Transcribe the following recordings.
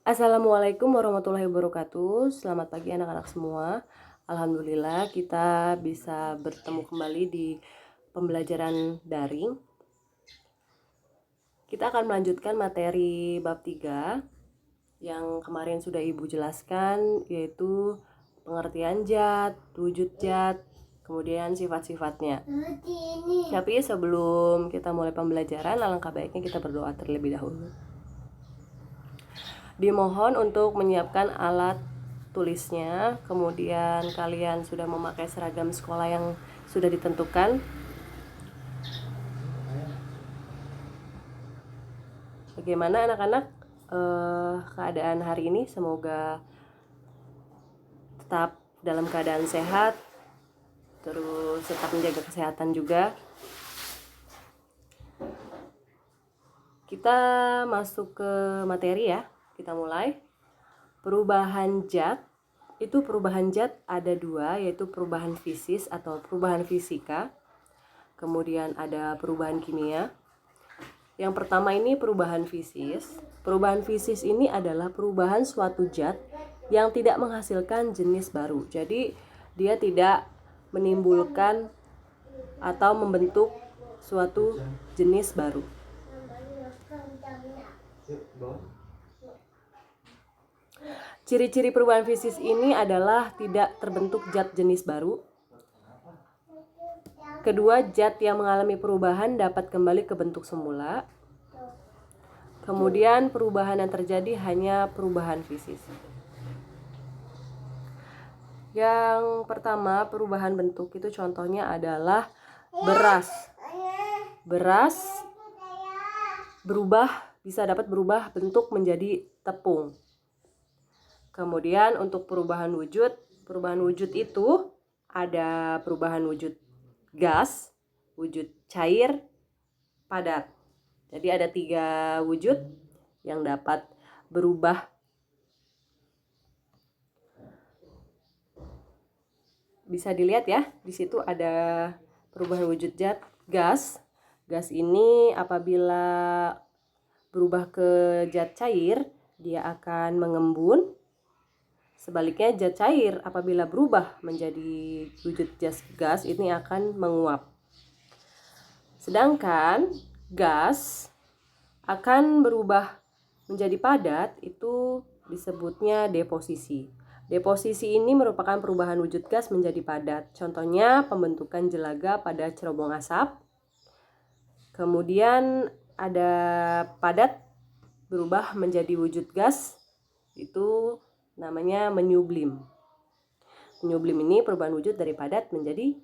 Assalamualaikum warahmatullahi wabarakatuh. Selamat pagi anak-anak semua. Alhamdulillah kita bisa bertemu kembali di pembelajaran daring. Kita akan melanjutkan materi bab 3 yang kemarin sudah Ibu jelaskan, yaitu pengertian zat, wujud zat, kemudian sifat-sifatnya. Tapi sebelum kita mulai pembelajaran, alangkah baiknya kita berdoa terlebih dahulu. Dimohon untuk menyiapkan alat tulisnya, kemudian kalian sudah memakai seragam sekolah yang sudah ditentukan. Bagaimana anak-anak keadaan hari ini? Semoga tetap dalam keadaan sehat, terus tetap menjaga kesehatan juga. Kita masuk ke materi ya. Kita mulai. Perubahan zat. Itu perubahan zat ada dua, yaitu perubahan fisis atau perubahan fisika. Kemudian ada perubahan kimia. Yang pertama ini perubahan fisis. Perubahan fisis ini adalah perubahan suatu zat yang tidak menghasilkan jenis baru. Jadi dia tidak menimbulkan atau membentuk suatu jenis baru. Ciri-ciri perubahan fisis ini adalah tidak terbentuk zat jenis baru. Kedua, zat yang mengalami perubahan dapat kembali ke bentuk semula. Kemudian perubahan yang terjadi hanya perubahan fisis. Yang pertama, perubahan bentuk itu contohnya adalah beras. Beras bisa dapat berubah bentuk menjadi tepung. Kemudian untuk perubahan wujud itu ada perubahan wujud gas, wujud cair, padat. Jadi ada 3 wujud yang dapat berubah. Bisa dilihat ya, di situ ada perubahan wujud zat gas. Gas ini apabila berubah ke zat cair, dia akan mengembun. Sebaliknya zat cair apabila berubah menjadi wujud zat gas ini akan menguap. Sedangkan gas akan berubah menjadi padat itu disebutnya deposisi. Deposisi ini merupakan perubahan wujud gas menjadi padat. Contohnya pembentukan jelaga pada cerobong asap. Kemudian ada padat berubah menjadi wujud gas, itu namanya menyublim. Menyublim ini perubahan wujud dari padat menjadi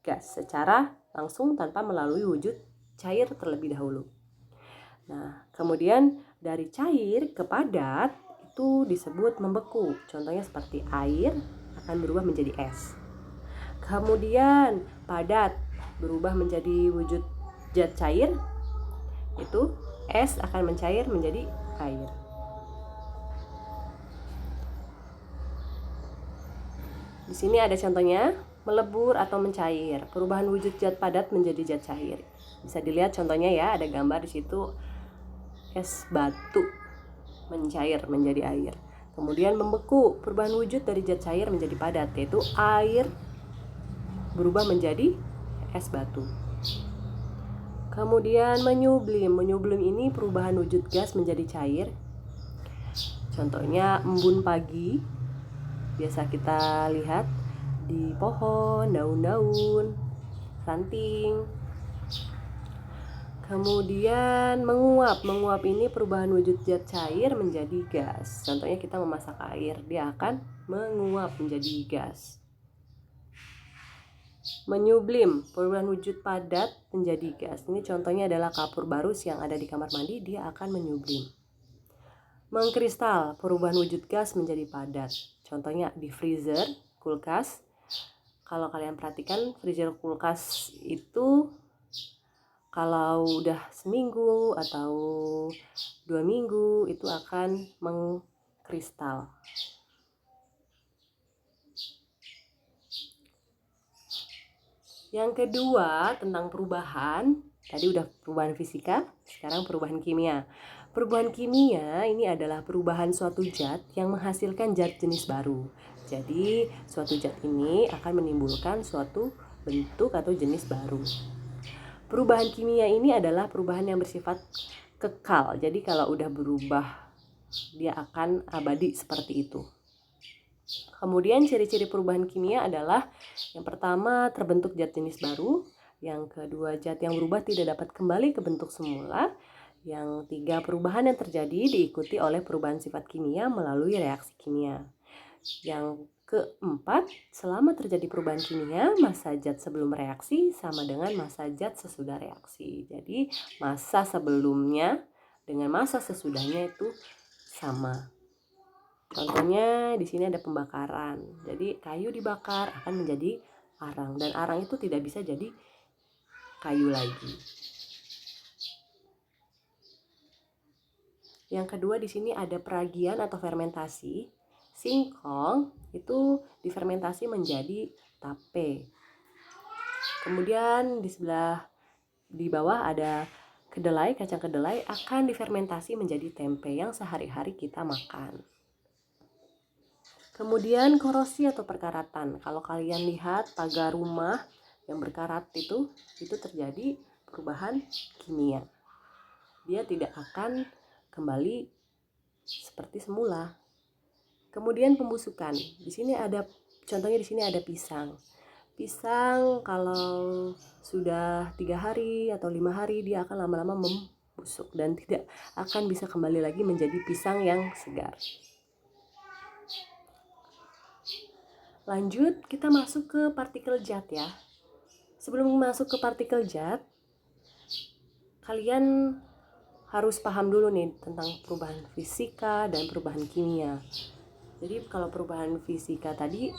gas secara langsung tanpa melalui wujud cair terlebih dahulu. Nah, kemudian dari cair ke padat itu disebut membeku. Contohnya seperti air akan berubah menjadi es. Kemudian padat berubah menjadi wujud zat cair, itu es akan mencair menjadi air. Di sini ada contohnya, melebur atau mencair. Perubahan wujud zat padat menjadi zat cair. Bisa dilihat contohnya ya, ada gambar di situ es batu mencair menjadi air. Kemudian membeku, perubahan wujud dari zat cair menjadi padat, yaitu air berubah menjadi es batu. Kemudian menyublim. Menyublim ini perubahan wujud gas menjadi cair. Contohnya embun pagi biasa kita lihat di pohon, daun-daun, ranting. Kemudian menguap. Menguap ini perubahan wujud zat cair menjadi gas. Contohnya kita memasak air, dia akan menguap menjadi gas. Menyublim, perubahan wujud padat menjadi gas. Ini contohnya adalah kapur barus yang ada di kamar mandi, dia akan menyublim. Mengkristal, perubahan wujud gas menjadi padat. Contohnya di freezer, kulkas. Kalau kalian perhatikan, freezer kulkas itu kalau udah seminggu atau 2 minggu itu akan mengkristal. Yang kedua tentang perubahan, tadi udah perubahan fisika, sekarang perubahan kimia. Perubahan kimia ini adalah perubahan suatu zat yang menghasilkan zat jenis baru. Jadi, suatu zat ini akan menimbulkan suatu bentuk atau jenis baru. Perubahan kimia ini adalah perubahan yang bersifat kekal. Jadi, kalau udah berubah, dia akan abadi seperti itu. Kemudian, ciri-ciri perubahan kimia adalah yang pertama, terbentuk zat jenis baru. Yang kedua, zat yang berubah tidak dapat kembali ke bentuk semula. Yang tiga, perubahan yang terjadi diikuti oleh perubahan sifat kimia melalui reaksi kimia. Yang keempat, selama terjadi perubahan kimia, massa zat sebelum reaksi sama dengan massa zat sesudah reaksi. Jadi massa sebelumnya dengan massa sesudahnya itu sama. Contohnya di sini ada pembakaran. Jadi kayu dibakar akan menjadi arang, dan arang itu tidak bisa jadi kayu lagi. Yang kedua di sini ada peragian atau fermentasi. Singkong itu difermentasi menjadi tape. Kemudian di bawah ada kedelai, kacang kedelai akan difermentasi menjadi tempe yang sehari-hari kita makan. Kemudian korosi atau perkaratan. Kalau kalian lihat pagar rumah yang berkarat itu terjadi perubahan kimia. Dia tidak akan kembali seperti semula. Kemudian pembusukan. Contohnya di sini ada pisang. Pisang kalau sudah 3 hari atau 5 hari dia akan lama-lama membusuk dan tidak akan bisa kembali lagi menjadi pisang yang segar. Lanjut, kita masuk ke partikel zat ya. Sebelum masuk ke partikel zat, kalian harus paham dulu nih tentang perubahan fisika dan perubahan kimia. Jadi kalau perubahan fisika tadi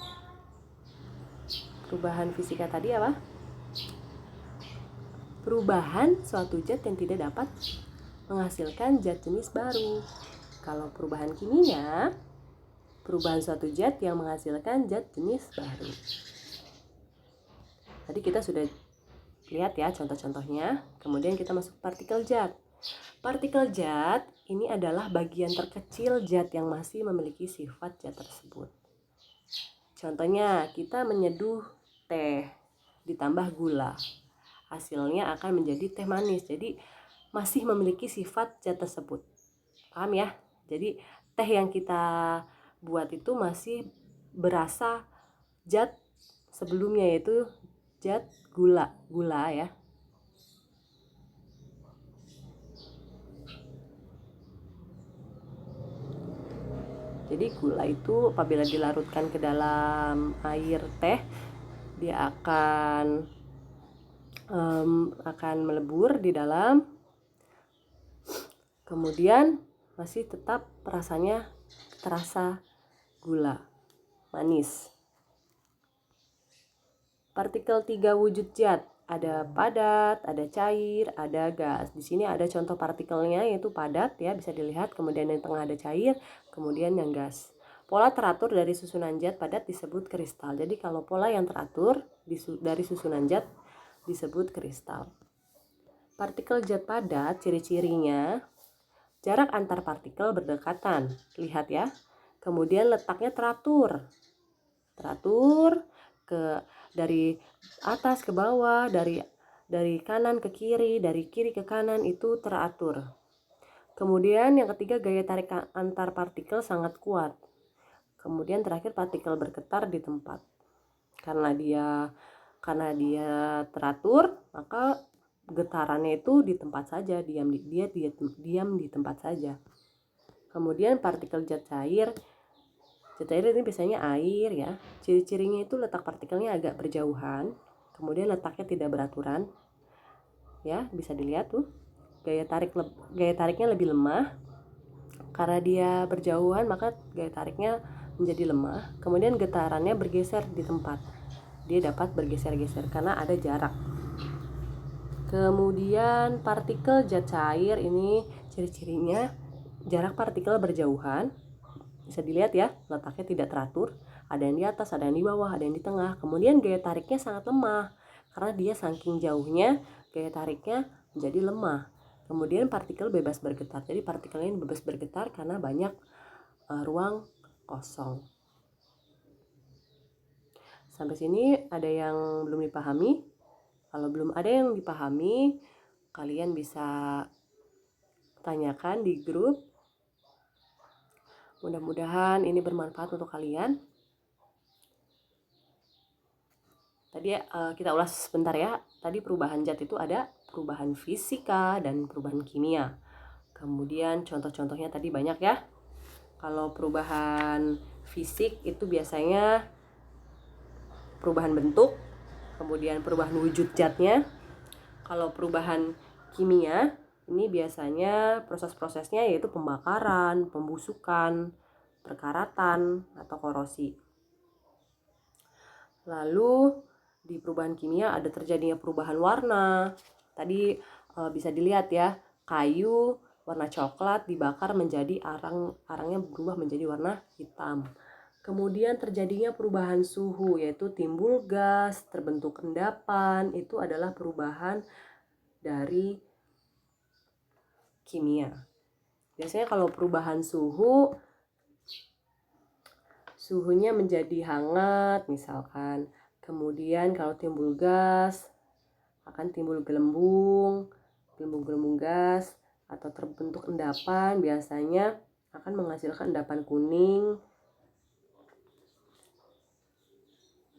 apa? Perubahan suatu zat yang tidak dapat menghasilkan zat jenis baru. Kalau perubahan kimia, perubahan suatu zat yang menghasilkan zat jenis baru. Tadi kita sudah lihat ya contoh-contohnya. Kemudian kita masuk partikel zat. Partikel zat ini adalah bagian terkecil zat yang masih memiliki sifat zat tersebut. Contohnya, kita menyeduh teh ditambah gula. Hasilnya akan menjadi teh manis. Jadi masih memiliki sifat zat tersebut. Paham ya? Jadi teh yang kita buat itu masih berasa zat sebelumnya, yaitu zat gula ya. Jadi gula itu apabila dilarutkan ke dalam air teh, dia akan melebur di dalam. Kemudian masih tetap rasanya terasa gula manis. Partikel 3 wujud zat. Ada padat, ada cair, ada gas. Di sini ada contoh partikelnya yaitu padat ya, bisa dilihat. Kemudian yang tengah ada cair, kemudian yang gas. Pola teratur dari susunan zat padat disebut kristal. Jadi kalau pola yang teratur dari susunan zat disebut kristal. Partikel zat padat, ciri-cirinya jarak antar partikel berdekatan. Lihat ya. Kemudian letaknya teratur dari atas ke bawah, dari kanan ke kiri, dari kiri ke kanan, itu teratur. Kemudian yang ketiga, gaya tarik antar partikel sangat kuat. Kemudian terakhir, partikel bergetar di tempat. Karena dia teratur, maka getarannya itu di tempat saja, diam di tempat saja. Kemudian partikel zat cair. Zat cair ini biasanya air ya. Ciri-cirinya itu letak partikelnya agak berjauhan, kemudian letaknya tidak beraturan. Ya, bisa dilihat tuh. Gaya tariknya lebih lemah. Karena dia berjauhan, maka gaya tariknya menjadi lemah. Kemudian getarannya bergeser di tempat. Dia dapat bergeser-geser karena ada jarak. Kemudian partikel zat cair ini ciri-cirinya jarak partikel berjauhan. Bisa dilihat ya, letaknya tidak teratur. Ada yang di atas, ada yang di bawah, ada yang di tengah. Kemudian gaya tariknya sangat lemah. Karena dia saking jauhnya, gaya tariknya menjadi lemah. Kemudian partikel bebas bergetar. Jadi partikel ini bebas bergetar karena banyak ruang kosong. Sampai sini ada yang belum dipahami? Kalau belum ada yang dipahami, kalian bisa tanyakan di grup. Mudah-mudahan ini bermanfaat untuk kalian. Tadi kita ulas sebentar ya. Tadi perubahan zat itu ada perubahan fisika dan perubahan kimia. Kemudian contoh-contohnya tadi banyak ya. Kalau perubahan fisik itu biasanya perubahan bentuk, kemudian perubahan wujud zatnya. Kalau perubahan kimia ini biasanya proses-prosesnya yaitu pembakaran, pembusukan, perkaratan, atau korosi. Lalu di perubahan kimia ada terjadinya perubahan warna. Tadi bisa dilihat ya, kayu warna coklat dibakar menjadi arangnya berubah menjadi warna hitam. Kemudian terjadinya perubahan suhu, yaitu timbul gas, terbentuk endapan. Itu adalah perubahan dari kimia. Biasanya kalau perubahan suhunya menjadi hangat misalkan. Kemudian kalau timbul gas akan timbul gelembung gas, atau terbentuk endapan biasanya akan menghasilkan endapan kuning.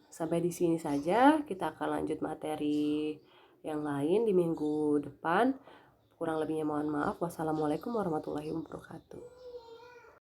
Sampai di sini saja, kita akan lanjut materi yang lain di minggu depan. Kurang lebihnya mohon maaf. Wassalamualaikum warahmatullahi wabarakatuh.